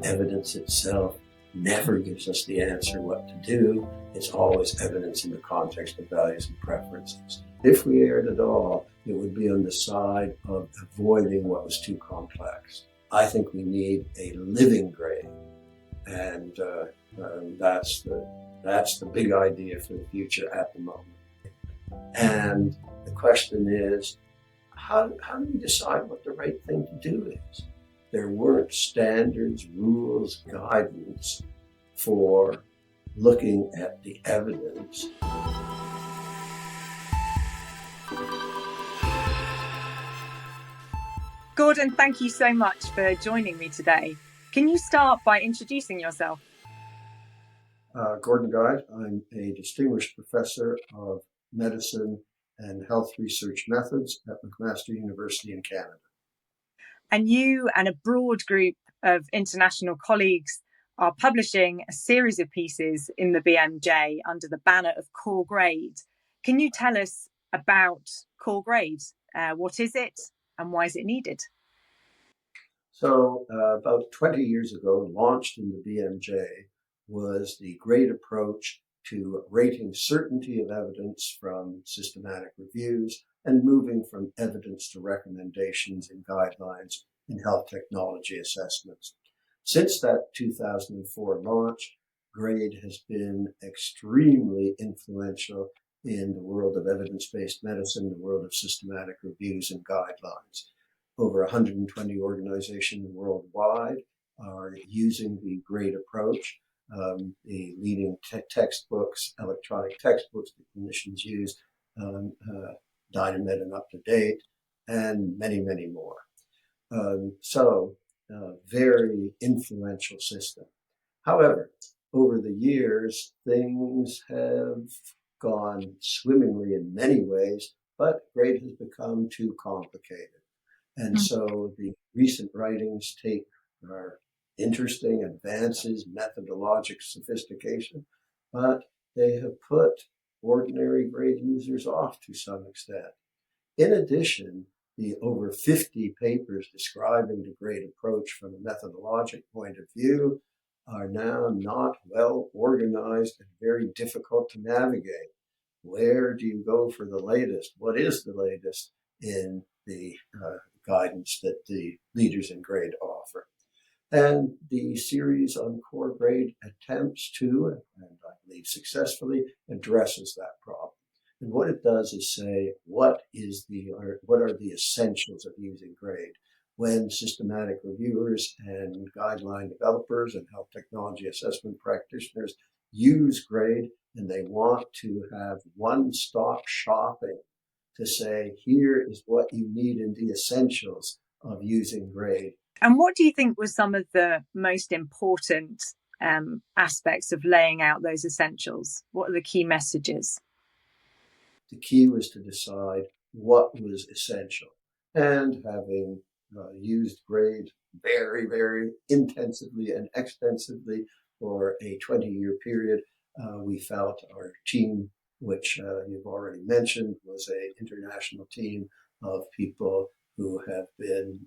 Evidence itself never gives us the answer what to do. It's always evidence in the context of values and preferences. If we erred at all, it would be on the side of avoiding what was too complex. I think we need a living grade, and that's the big idea for the future at the moment. And the question is, how do we decide what the right thing to do is? There weren't standards, rules, guidance for looking at the evidence. Gordon, thank you so much for joining me today. Can you start by introducing yourself? Gordon Guyatt. I'm a distinguished professor of medicine and health research methods at McMaster University in Canada. And you and a broad group of international colleagues are publishing a series of pieces in the BMJ under the banner of Core Grade. Can you tell us about Core Grade? What is it and why is it needed? So about 20 years ago, launched in the BMJ, was the grade approach to rating certainty of evidence from systematic reviews and moving from evidence to recommendations and guidelines in health technology assessments. Since that 2004 launch, grade has been extremely influential in the world of evidence-based medicine, the world of systematic reviews and guidelines. Over 120 organizations worldwide are using the grade approach. The leading textbooks, electronic textbooks that clinicians use, Dynamed and Up to Date, and many, many more. Very influential system. However, over the years, things have gone swimmingly in many ways, but grade has become too complicated. And so the recent writings are interesting advances, methodologic sophistication, but they have put ordinary grade users off to some extent. In addition, the over 50 papers describing the grade approach from a methodologic point of view are now not well organized and very difficult to navigate. Where do you go for the latest? What is the latest in the guidance that the leaders in grade offer? And the series on Core Grade attempts to, and I believe successfully, addresses that problem. And what it does is say, what are the essentials of using grade? When systematic reviewers and guideline developers and health technology assessment practitioners use grade and they want to have one-stop shopping to say, here is what you need in the essentials of using grade. And what do you think was some of the most important aspects of laying out those essentials? What are the key messages? The key was to decide what was essential. And having used grade very, very intensively and extensively for a 20-year period, we felt our team, which you've already mentioned, was an international team of people who have been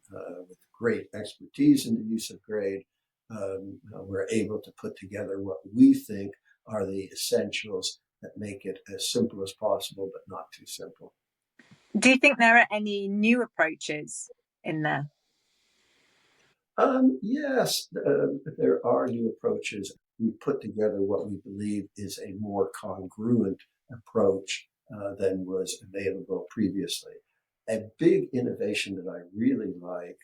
with great expertise in the use of grade, we're able to put together what we think are the essentials that make it as simple as possible, but not too simple. Do you think there are any new approaches in there? Yes, there are new approaches. We put together what we believe is a more congruent approach than was available previously. A big innovation that I really like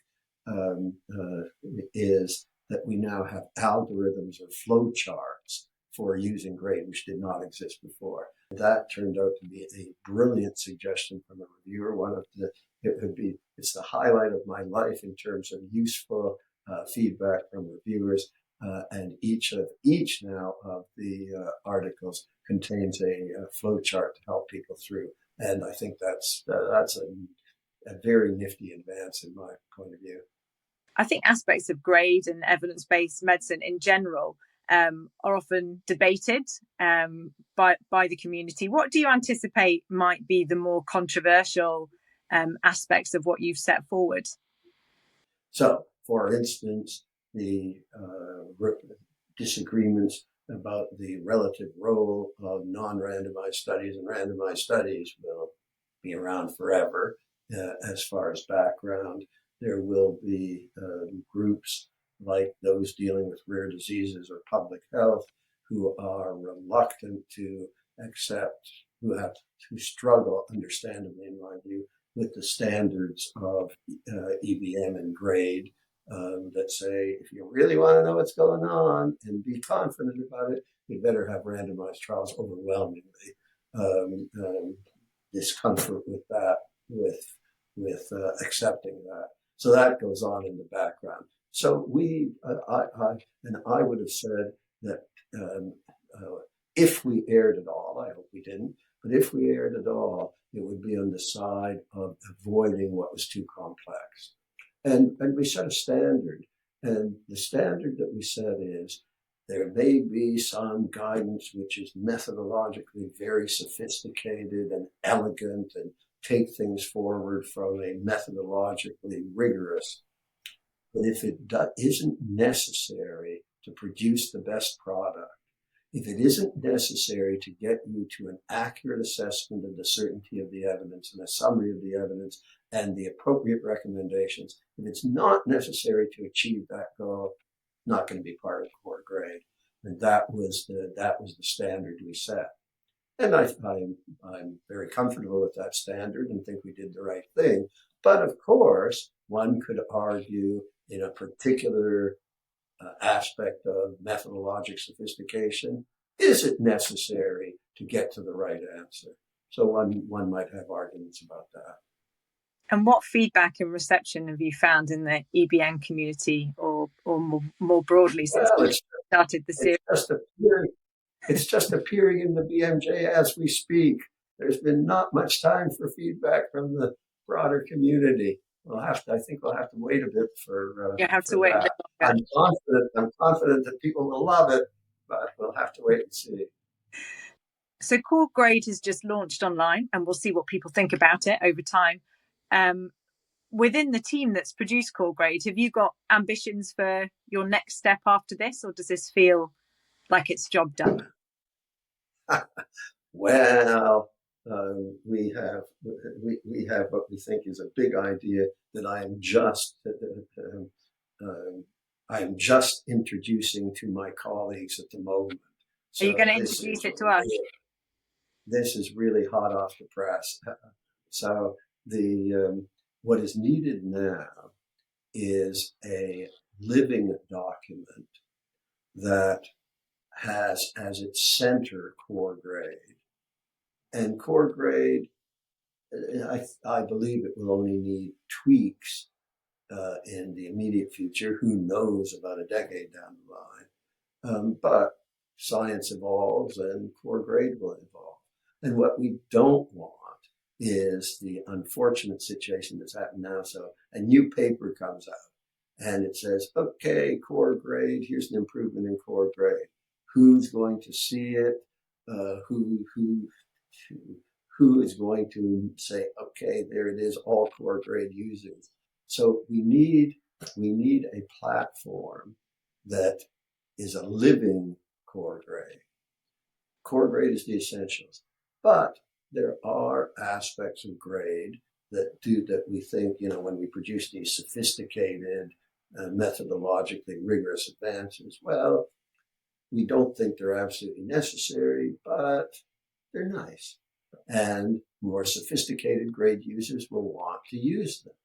is that we now have algorithms or flow charts for using grade, which did not exist before. That turned out to be a brilliant suggestion from a reviewer. It's the highlight of my life in terms of useful feedback from reviewers. And each now of the articles contains a flow chart to help people through. And I think that's a very nifty advance in my point of view. I think aspects of grade and evidence-based medicine in general are often debated by the community. What do you anticipate might be the more controversial aspects of what you've set forward? So, for instance, the disagreements about the relative role of non-randomized studies and randomized studies will be around forever. As far as background, there will be groups like those dealing with rare diseases or public health who are reluctant to accept, who struggle, understandably in my view, with the standards of EBM and grade that say, if you really want to know what's going on and be confident about it, you better have randomized trials overwhelmingly. Discomfort with that, with accepting that. So that goes on in the background. So I would have said that if we erred at all, I hope we didn't, but if we erred at all, it would be on the side of avoiding what was too complex. And we set a standard, and the standard that we set is there may be some guidance which is methodologically very sophisticated and elegant and take things forward from a methodologically rigorous. But if it isn't necessary to produce the best product, if it isn't necessary to get you to an accurate assessment of the certainty of the evidence and a summary of the evidence and the appropriate recommendations, if it's not necessary to achieve that goal, not going to be part of core grade. And that was the standard we set. And I'm very comfortable with that standard and think we did the right thing. But of course, one could argue in a particular aspect of methodologic sophistication, is it necessary to get to the right answer? So one might have arguments about that. And what feedback and reception have you found in the EBN community, or more broadly since you started the series? It's just appearing in the BMJ as we speak. There's been not much time for feedback from the broader community. I think we'll have to wait a bit for. You have to wait a bit longer. I'm confident that people will love it, but we'll have to wait and see. So Core Grade has just launched online, and we'll see what people think about it over time. Within the team that's produced Core Grade, have you got ambitions for your next step after this, or does this feel like it's job done? Well, we have what we think is a big idea that I am just introducing to my colleagues at the moment. So are you going to introduce it to us? This is really hot off the press. So what is needed now is a living document that has as its center core grade. And core grade, I believe it will only need tweaks in the immediate future. Who knows about a decade down the line? But science evolves and core grade will evolve. And what we don't want is the unfortunate situation that's happened now. So a new paper comes out and it says, okay, core grade, here's an improvement in core grade. Who's going to see it? Who is going to say, okay, there it is, all core grade users. So we need a platform that is a living core grade. Core grade is the essentials, but there are aspects of grade that we think, when we produce these sophisticated, methodologically rigorous advances, well, we don't think they're absolutely necessary, but they're nice. And more sophisticated grade users will want to use them.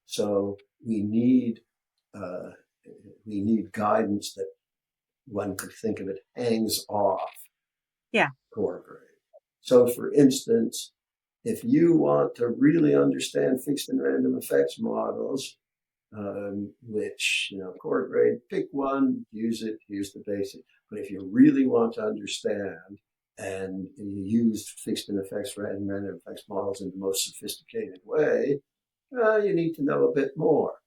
So we need guidance that one could think of it hangs off core grade. So for instance, if you want to really understand fixed and random effects models, which, core grade, pick one, use it, use the basic. But if you really want to understand and you use fixed and random effects models in the most sophisticated way, you need to know a bit more.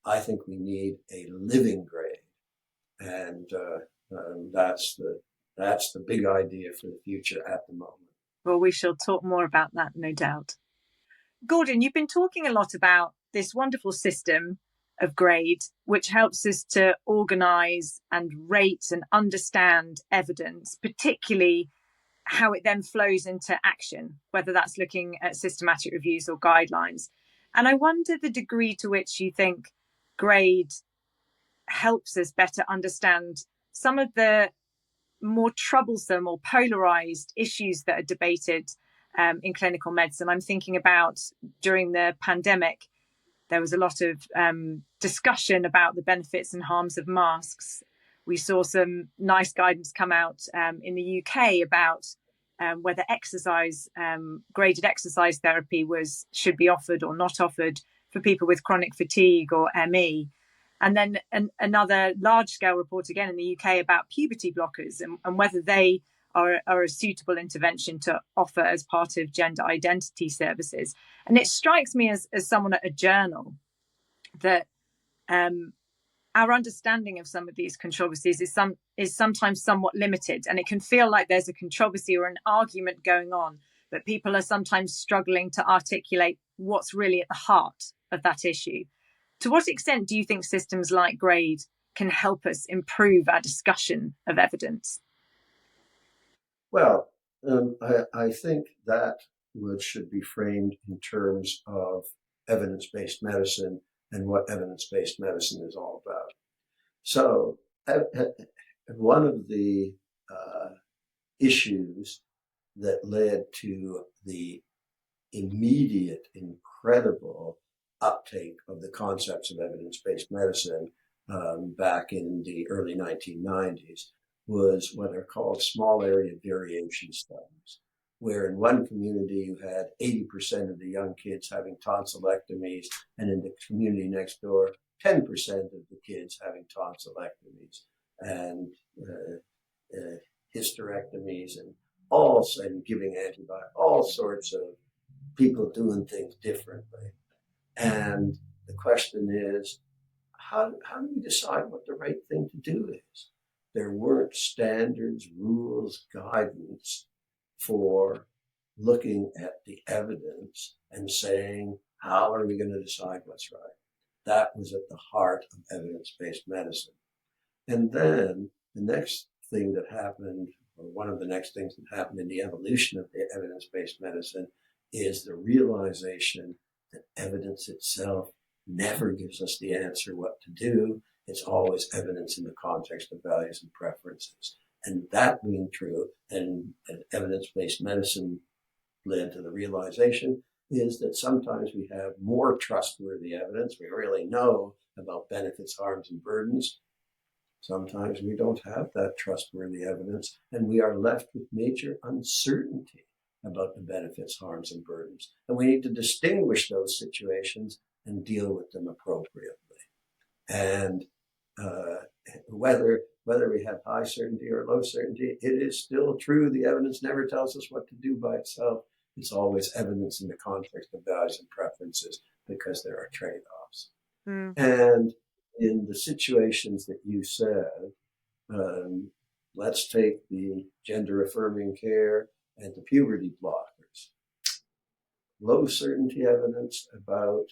I think we need a living grade. And that's the big idea for the future at the moment. Well, we shall talk more about that, no doubt. Gordon, you've been talking a lot about this wonderful system of grade, which helps us to organise and rate and understand evidence, particularly how it then flows into action, whether that's looking at systematic reviews or guidelines. And I wonder the degree to which you think grade helps us better understand some of the more troublesome or polarized issues that are debated in clinical medicine. I'm thinking about during the pandemic, there was a lot of discussion about the benefits and harms of masks. We saw some nice guidance come out in the UK about whether graded exercise therapy should be offered or not offered for people with chronic fatigue or ME. And then another large-scale report again in the UK about puberty blockers and whether they are a suitable intervention to offer as part of gender identity services. And it strikes me as someone at a journal that our understanding of some of these controversies is sometimes somewhat limited, and it can feel like there's a controversy or an argument going on, but people are sometimes struggling to articulate what's really at the heart of that issue. To what extent do you think systems like grade can help us improve our discussion of evidence? Well, I think that should be framed in terms of evidence-based medicine and what evidence-based medicine is all about. So one of the issues that led to the immediate, incredible uptake of the concepts of evidence-based medicine back in the early 1990s was what are called small area variation studies, where in one community you had 80% of the young kids having tonsillectomies, and in the community next door, 10% of the kids having tonsillectomies and hysterectomies and giving antibiotics, all sorts of people doing things differently. And the question is, how do we decide what the right thing to do is? There weren't standards, rules, guidance for looking at the evidence and saying, how are we going to decide what's right? That was at the heart of evidence-based medicine. And then the next thing that happened, or one of the next things that happened in the evolution of the evidence-based medicine, is the realization that evidence itself never gives us the answer what to do. It's always evidence in the context of values and preferences. And that being true, and evidence-based medicine led to the realization, is that sometimes we have more trustworthy evidence. We really know about benefits, harms, and burdens. Sometimes we don't have that trustworthy evidence, and we are left with major uncertainty about the benefits, harms, and burdens. And we need to distinguish those situations and deal with them appropriately. And whether we have high certainty or low certainty, it is still true. The evidence never tells us what to do by itself. It's always evidence in the context of values and preferences because there are trade-offs. And in the situations that you said, let's take the gender-affirming care and the puberty blockers. Low certainty evidence about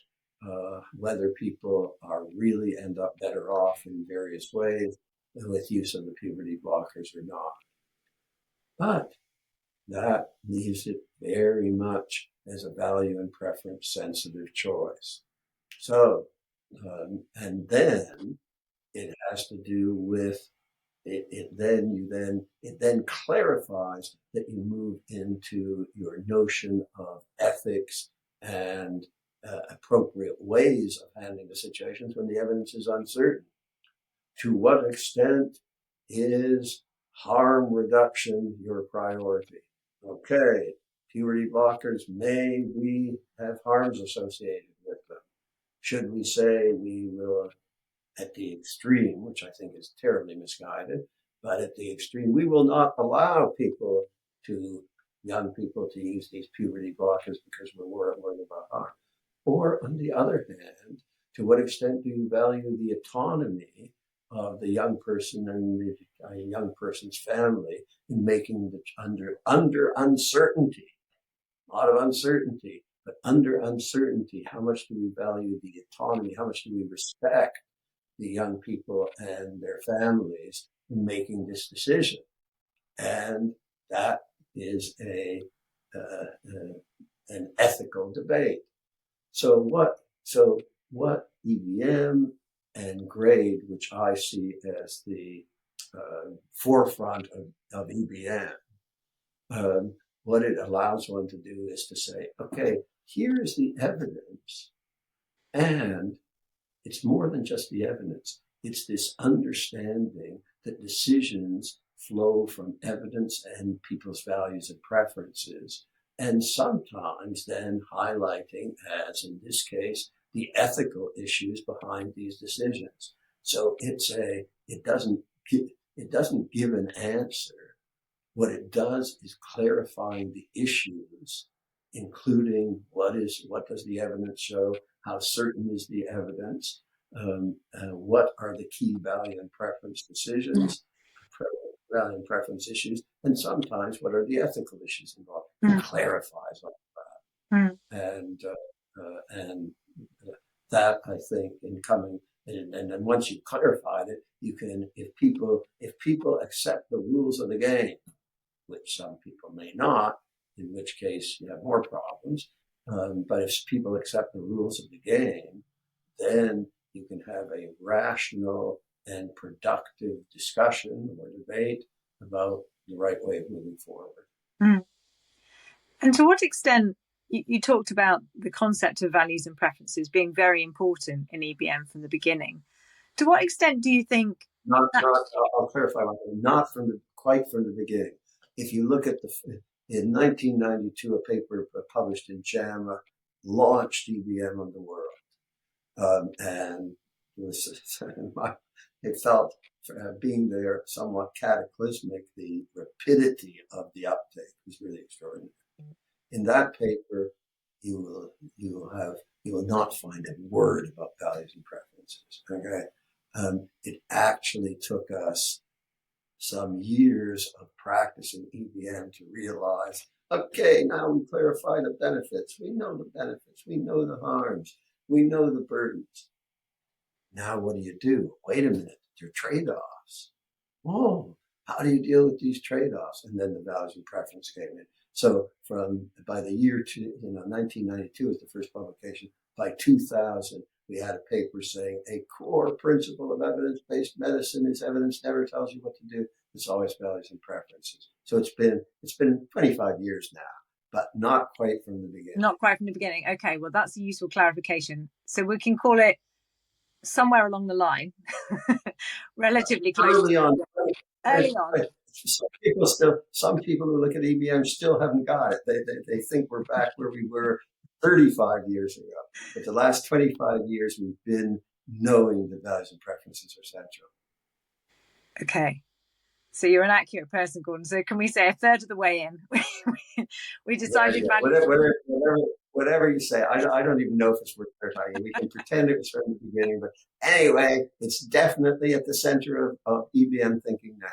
whether people are really end up better off in various ways with use of the puberty blockers or not. But that leaves it very much as a value and preference sensitive choice. So, and then it has to do with it then clarifies that you move into your notion of ethics and appropriate ways of handling the situations when the evidence is uncertain. To what extent is harm reduction your priority? Okay, puberty blockers may have harms associated with them. Should we say we will, at the extreme, which I think is terribly misguided, but at the extreme, we will not allow young people to use these puberty blockers because we're worried about harm? Or on the other hand, to what extent do you value the autonomy of the young person and the young person's family in making under uncertainty, a lot of uncertainty, But under uncertainty, how much do we value the autonomy? How much do we respect the young people and their families in making this decision? And that is an ethical debate. So what EBM and grade, which I see as the forefront of EBM, what it allows one to do is to say, okay, here's the evidence, and it's more than just the evidence. It's this understanding that decisions flow from evidence and people's values and preferences, and sometimes then highlighting, as in this case, the ethical issues behind these decisions. So it doesn't give an answer. What it does is clarifying the issues, including what does the evidence show, how certain is the evidence, what are the key value and preference decisions, value and preference issues, and sometimes what are the ethical issues involved. It clarifies all that, and that I think in coming. And then once you've clarified it, you can, if people accept the rules of the game, which some people may not, in which case you have more problems. But if people accept the rules of the game, then you can have a rational and productive discussion or debate about the right way of moving forward. And to what extent, you talked about the concept of values and preferences being very important in EBM from the beginning. To what extent do you think? I'll clarify, not quite from the beginning. If you look at in 1992, a paper published in JAMA launched EBM on the world, and it felt, being there, somewhat cataclysmic. The rapidity of the uptake was really extraordinary. In that paper, you will not find a word about values and preferences. Okay, it actually took us some years of practicing EBM to realize, okay, now we clarify the benefits. We know the benefits. We know the harms. We know the burdens. Now what do? Wait a minute, there are trade-offs. Oh, how do you deal with these trade-offs? And then the values and preference came in. So by the year 1992 was the first publication. By 2000, we had a paper saying a core principle of evidence-based medicine is evidence never tells you what to do. It's always values and preferences. So it's been 25 years now, but not quite from the beginning. Not quite from the beginning. Okay, well, that's a useful clarification. So we can call it somewhere along the line, relatively close. Early on. Right. Some people who look at EBM still haven't got it. They think we're back where we were 35 years ago. But the last 25 years, we've been knowing that values and preferences are central. Okay. So you're an accurate person, Gordon. So can we say a third of the way in, we decided... Whatever you say. I don't even know if it's worth clarifying. We can pretend it was from the beginning. But anyway, it's definitely at the center of EBM thinking now.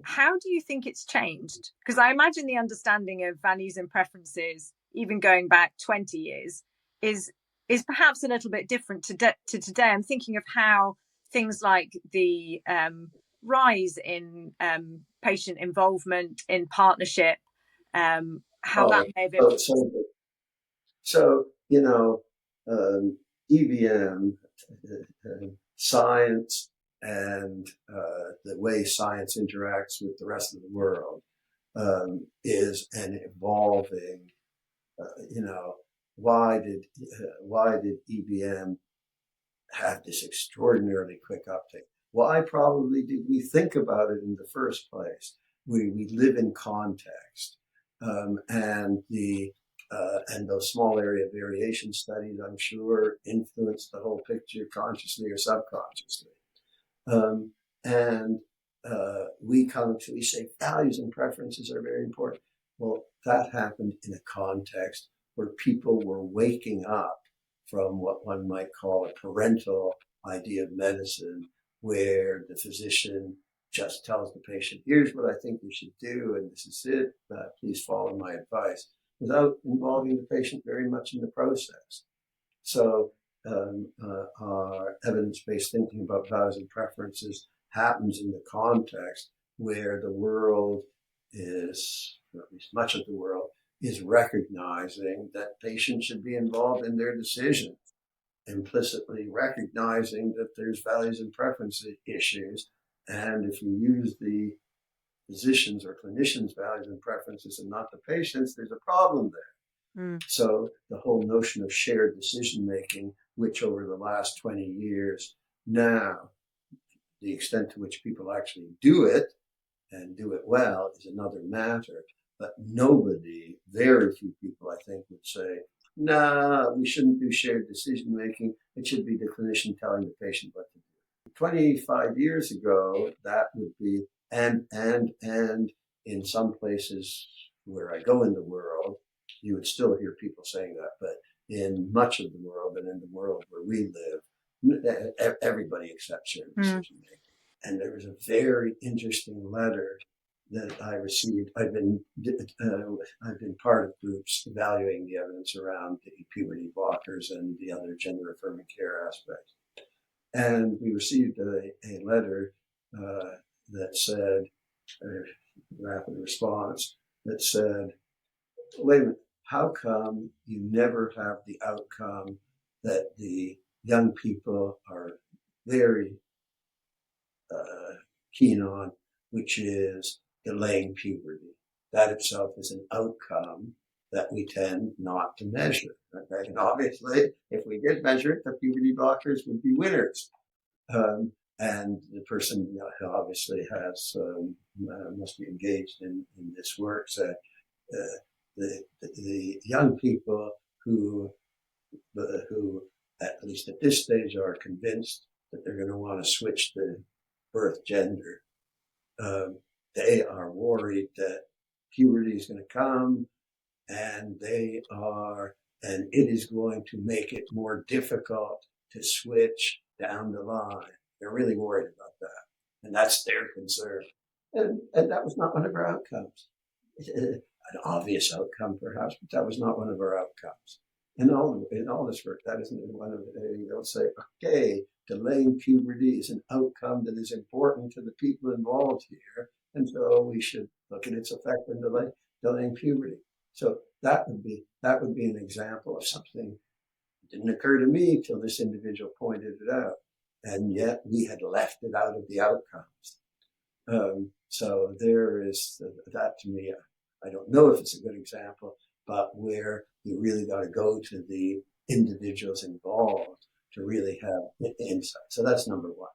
How do you think it's changed? Because I imagine the understanding of values and preferences, even going back 20 years, is perhaps a little bit different to today. I'm thinking of how things like the rise in patient involvement in partnership, how that may have influenced. So EBM, science, and the way science interacts with the rest of the world is an evolving. Why did EBM have this extraordinarily quick uptake? Why probably did we think about it in the first place? We live in context, and those small area variation studies, I'm sure, influenced the whole picture consciously or subconsciously. We say values and preferences are very important. Well, that happened in a context where people were waking up from what one might call a parental idea of medicine, where the physician just tells the patient, here's what I think you should do, and this is it, please follow my advice. without involving the patient very much in the process. So our evidence-based thinking about values and preferences happens in the context where the world is, or at least much of the world, is recognizing that patients should be involved in their decisions, implicitly recognizing that there's values and preference issues. And if you use the physicians' or clinicians' values and preferences and not the patients, there's a problem there. So the whole notion of shared decision making, which over the last 20 years now, the extent to which people actually do it and do it well is another matter. But nobody, very few people, I think, would say, nah, we shouldn't do shared decision making. It should be the clinician telling the patient what to do. 25 years ago, that would be, and in some places where I go in the world, you would still hear people saying that. But in much of the world and in the world where we live, everybody accepts shared decision making. And there was a very interesting letter that I received. I've been part of groups evaluating the evidence around the puberty blockers and the other gender affirming care aspects. And we received a letter that said, a rapid response that said, wait a minute, how come you never have the outcome that the young people are very keen on, which is delaying puberty? That itself is an outcome that we tend not to measure. Okay? And obviously, if we did measure it, the puberty blockers would be winners. And the person who obviously has must be engaged in this work said the young people who at least at this stage are convinced that they're going to want to switch the birth gender. They are worried that puberty is going to come, and it is going to make it more difficult to switch down the line. They're really worried about that, and that's their concern. And that was not one of our outcomes. An obvious outcome, perhaps, but that was not one of our outcomes. In all this work, that isn't one of the. They'll say, okay, delaying puberty is an outcome that is important to the people involved here, and so we should look at its effect on delaying puberty. So that would be an example of something that didn't occur to me till this individual pointed it out, and yet we had left it out of the outcomes. So there is that to me. I don't know if it's a good example, but where you really got to go to the individuals involved to really have insight. So that's number one.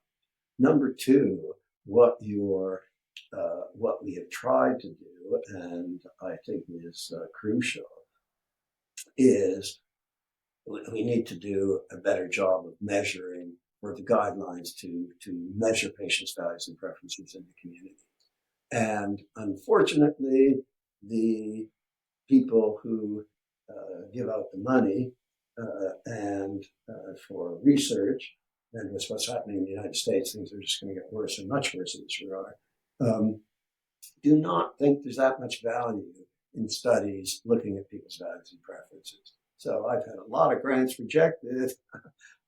Number two, what we have tried to do, and I think is crucial, is we need to do a better job of measuring, or the guidelines to measure patients' values and preferences in the community. And unfortunately, the people who give out the money and for research, and with what's happening in the United States, things are just going to get worse and much worse in this regard, do not think there's that much value in studies looking at people's values and preferences. So I've had a lot of grants rejected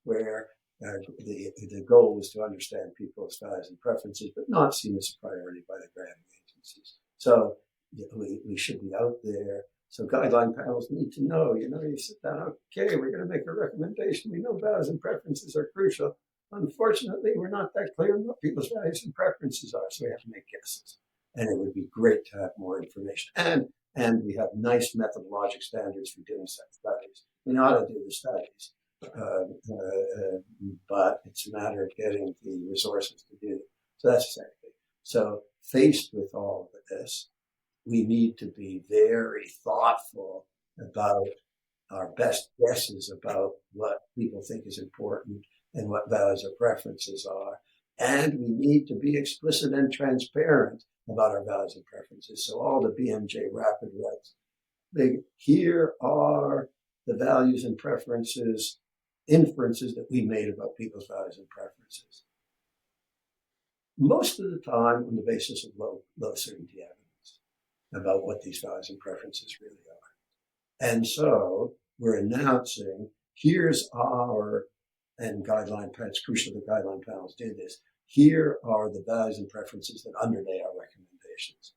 where the goal was to understand people's values and preferences, but not seen as a priority by the granting agencies. So we should be out there. So guideline panels need to know, you sit down, okay, we're going to make a recommendation. We know values and preferences are crucial. Unfortunately, we're not that clear on what people's values and preferences are, so we have to make guesses. And it would be great to have more information. And we have nice methodologic standards for doing such studies. We know how to do the studies, but it's a matter of getting the resources to do it. So that's the second thing. So faced with all of this, we need to be very thoughtful about our best guesses about what people think is important and what values or preferences are. And we need to be explicit and transparent about our values and preferences. So all the BMJ rapid writes, here are the values and preferences, inferences that we made about people's values and preferences. Most of the time on the basis of low certainty evidence about what these values and preferences really are. And so we're announcing, here's our, and guideline, it's crucial the guideline panels do this, here are the values and preferences that underlay our recommendations.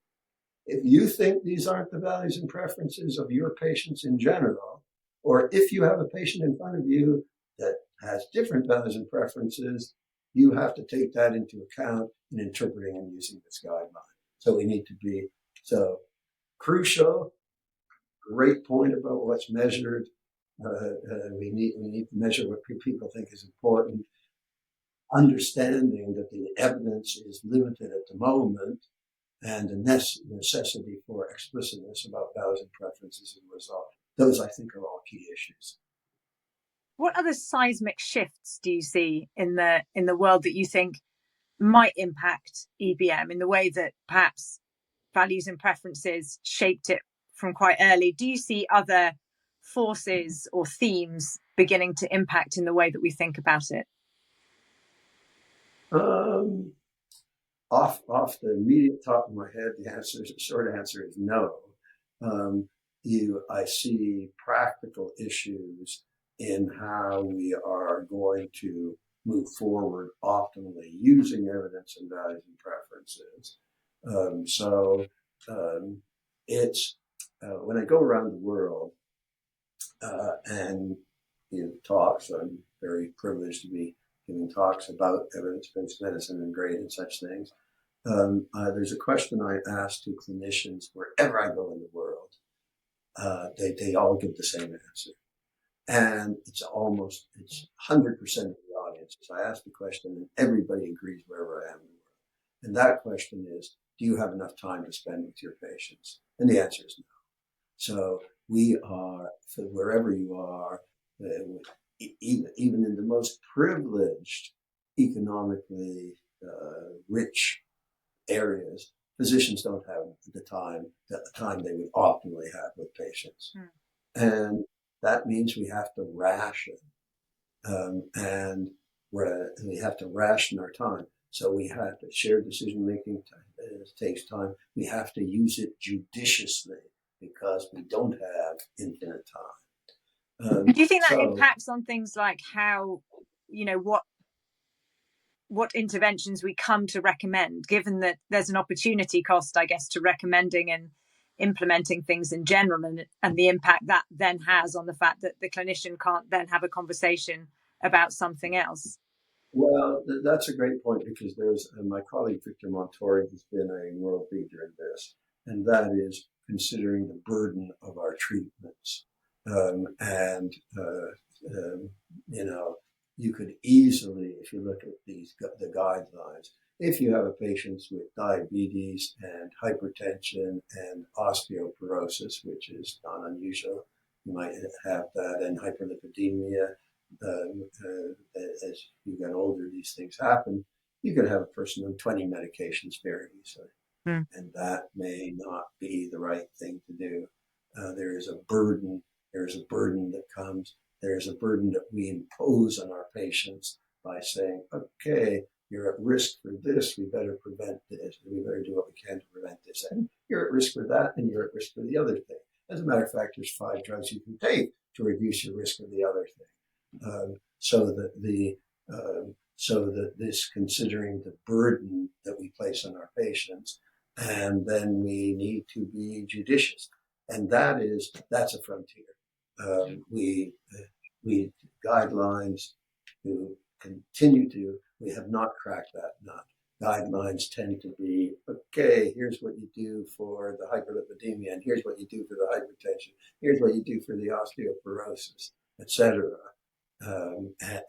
If you think these aren't the values and preferences of your patients in general, or if you have a patient in front of you that has different values and preferences, you have to take that into account in interpreting and using this guideline. So we need to be, so crucial, great point about what's measured. We need to measure what people think is important. Understanding that the evidence is limited at the moment, and the necessity for explicitness about values and preferences as a result. Those, I think, are all key issues. What other seismic shifts do you see in the world that you think might impact EBM in the way that perhaps values and preferences shaped it from quite early? Do you see other forces or themes beginning to impact in the way that we think about it? Off the immediate top of my head, the short answer is no. I see practical issues in how we are going to move forward optimally using evidence and values and preferences. It's when I go around the world and give talks, I'm very privileged to be giving talks about evidence-based medicine and grade and such things. There's a question I ask to clinicians wherever I go in the world. They all give the same answer. And it's 100% of the audience. So I ask the question and everybody agrees wherever I am in the world. And that question is, do you have enough time to spend with your patients? And the answer is no. So we are, so wherever you are, even in the most privileged, economically rich areas, physicians don't have the time they would optimally have with patients. And that means we have to ration, and we have to ration our time. So we have to share decision making. It takes time. We have to use it judiciously because we don't have infinite time. Do you think that impacts on things like how, what interventions we come to recommend, given that there's an opportunity cost, I guess, to recommending and implementing things in general, and the impact that then has on the fact that the clinician can't then have a conversation about something else? Well, that's a great point, because there's my colleague Victor Montori has been a world leader in this, and that is considering the burden of our treatments. You could easily, if you look at the guidelines, if you have a patient with diabetes and hypertension and osteoporosis, which is not unusual, you might have that, and hyperlipidemia. As you get older, these things happen. You could have a person on 20 medications very easily, and that may not be the right thing to do. There is a burden. There's a burden that comes. There's a burden that we impose on our patients by saying, okay, you're at risk for this, we better prevent this, we better do what we can to prevent this, and you're at risk for that, and you're at risk for the other thing. As a matter of fact, there's 5 drugs you can take to reduce your risk of the other thing. So that this, considering the burden that we place on our patients, and then we need to be judicious, and that's a frontier. We guidelines to continue to, we have not cracked that nut. Guidelines tend to be, okay, here's what you do for the hyperlipidemia, and here's what you do for the hypertension, here's what you do for the osteoporosis, etc.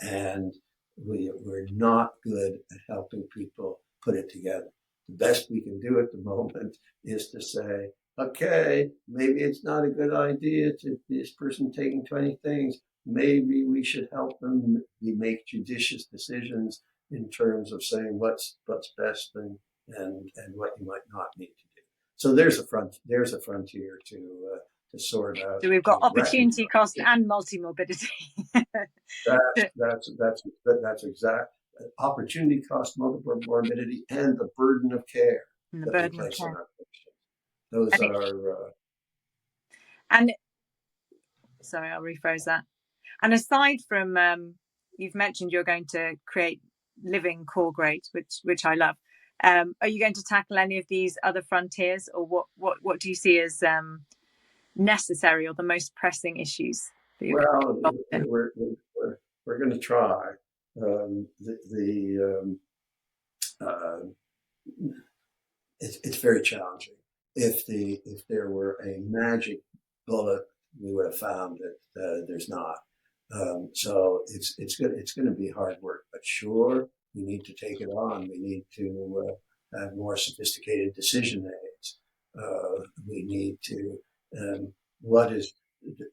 And we're not good at helping people put it together. The best we can do at the moment is to say, okay, maybe it's not a good idea to this person taking 20 things. Maybe we should help them make judicious decisions in terms of saying what's best and what you might not need to do. So there's a frontier to sort out. So we've got opportunity cost and multimorbidity. That's exact. Opportunity cost, multimorbidity, and the burden of care that we place on our patients. Those are. And Sorry, I'll rephrase that. And aside from, you've mentioned you're going to create living core grade, which I love. Are you going to tackle any of these other frontiers, or what do you see as necessary or the most pressing issues that you're Well, going to be we're going to try. It's very challenging. If there were a magic bullet, we would have found it. There's not. So it's going to be hard work. But sure, we need to take it on. We need to have more sophisticated decision aids. We need to. What is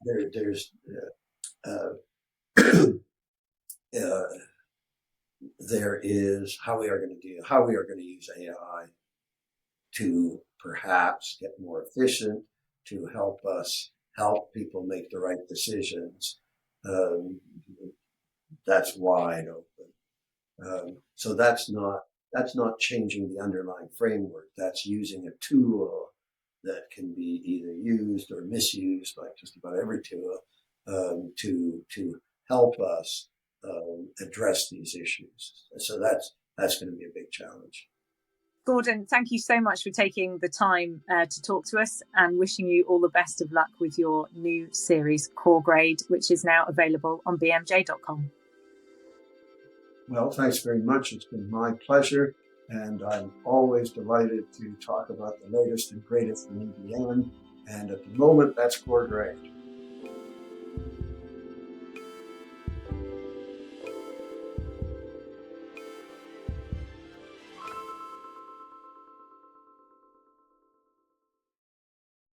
there? There's there is how we are going to use AI to perhaps get more efficient, to help people make the right decisions. That's wide open. So that's not changing the underlying framework. That's using a tool that can be either used or misused, like just about every tool, to help us address these issues. So that's going to be a big challenge. Gordon, thank you so much for taking the time to talk to us, and wishing you all the best of luck with your new series, Core Grade, which is now available on bmj.com. Well, thanks very much. It's been my pleasure, and I'm always delighted to talk about the latest and greatest in EBM. And at the moment, that's Core Grade.